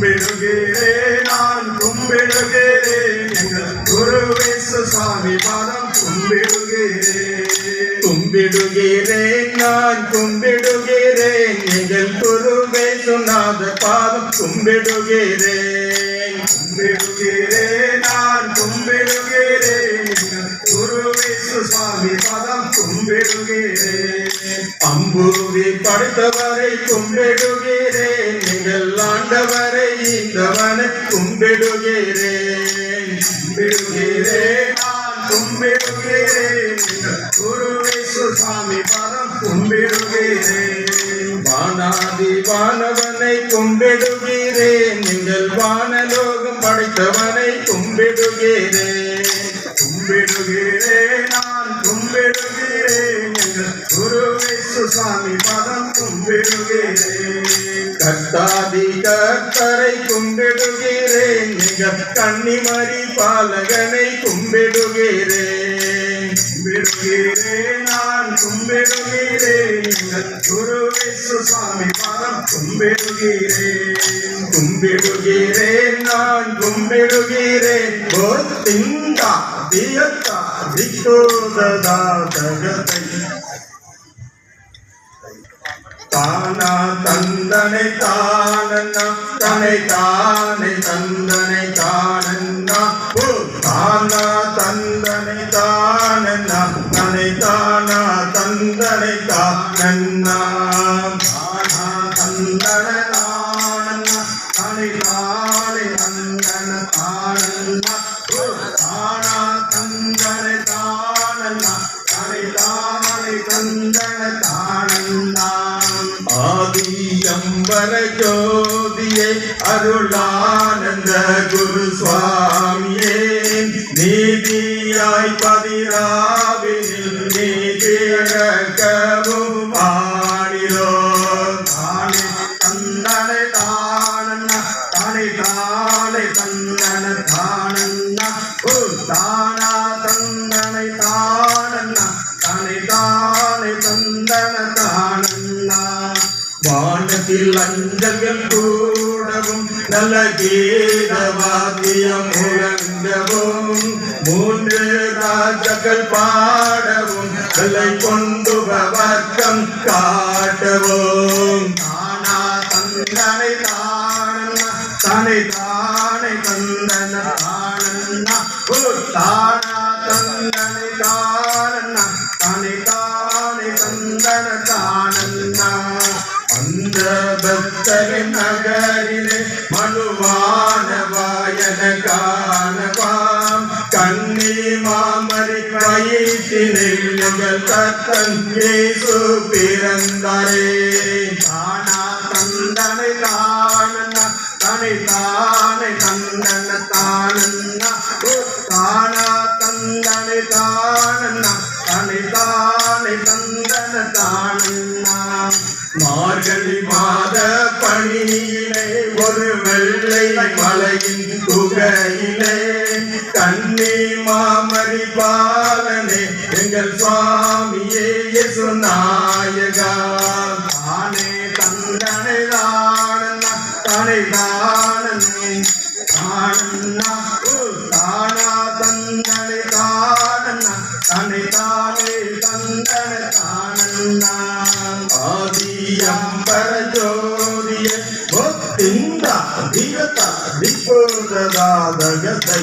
கும்பிடுகிறேன் நான் கும்பிடுகிறேன் எங்கள் குருவேசு சாமி பாதம் கும்பிடுகிறேன் நான் கும்பிடுகிறேன் எங்கள் குருவேசு நாத பாதம் கும்பிடுகிறேன் நான் கும்பிடுகிறேன் எங்கள் குருவேசு சாமி பாதம் கும்பிடுகிறேன் அம்புவி படைத்தவரை கும்பிடுகிறேன் எங்கள் ஆண்டவரை இந்தவனை கும்பிடுகிறேன் நான் கும்பிடுகிறேன் எங்கள் குருவேசு சாமி பாதம் கும்பிடுகிறேன் வானாதி வானவனை கும்பிடுகிறேன் எங்கள் வானலோகம் படைத்தவனை கும்பிடுகிறேன் நான் கும்பிடுகிறேன் எங்கள் குருவேசு சாமி பாதம் கும்பிடுகிறேன் கர்த்தாதி கர்த்தரை கும்பிடுகிறேன் எங்கள் கன்னிமரி பாலகனை கும்பிடுகிறேன் நான் கும்பிடுகிறேன் எங்கள் குருவேசு சாமி பாதம் கும்பிடுகிறேன் நான் கும்பிடுகிறேன் திங்கா தியத்தா திக்கோததா தகத்தை தானா தந்தனை தானன்னா தனை தானை தந்தனை தானன்னா தானா தந்தனை தானன்னா தனை தானா தந்தனை தானன்னா தானா தந்தன தானன்னா தனை தானை தந்தன தானன்னா தானா தந்தனை தானன்னா தனை தானை தந்தன தானன்னா ஆதியம்பர ஜோதியே அருளானந்த குரு சுவாமியே நீதியாய் பதிராவினில் நீதிரக்கவும் பாடிலோ தானே தந்தனை தானன்னா தானே தானே தந்தன தானன்னா தானா தந்தனை தானன்னா தானே தானே தந்தன தானன்னா வானத்தில் அஞ்சல்கள் கூடவும் நல்ல கீதவாத்தியம் முழங்கவும் மூன்று ராஜர்கள் பாடவும் நல்லை கொண்டு வர்க்கம் காட்டவும் தானா தந்தனை தானன்னா தனை தானை தந்தன தானன்னா தானா தந்தனை தானன்னா தனை தானை தந்தன தானன்னா அந்த பக்தரின் நகரிலே மனுவான வாயன காணவாம் கண்ணி மாமரி வயிற்றினில் எங்கள் கர்த்தன் இயேசு பிறந்தாரே தானா தந்தனை தானன்னா தனை தானை தந்தன தானன்னா தானா தந்தனை தானன்னா தனை தானை தந்தன தானன்னா மார்கழி மாத பணியிலே ஒரு வெள்ளை மலையின் குகையிலே கண்ணி மாமரி பாலனே எங்கள் சுவாமியே இயேசு நாயகா தானே தந்தனை தானன்னா தனை தானனே தானன்னா தானா தந்தனை தானன்னா தனை தானே தந்தன தானன்னா ஆதியம்பர ஜோதியே திங்கா திகதா திக்கோததா தகத்தை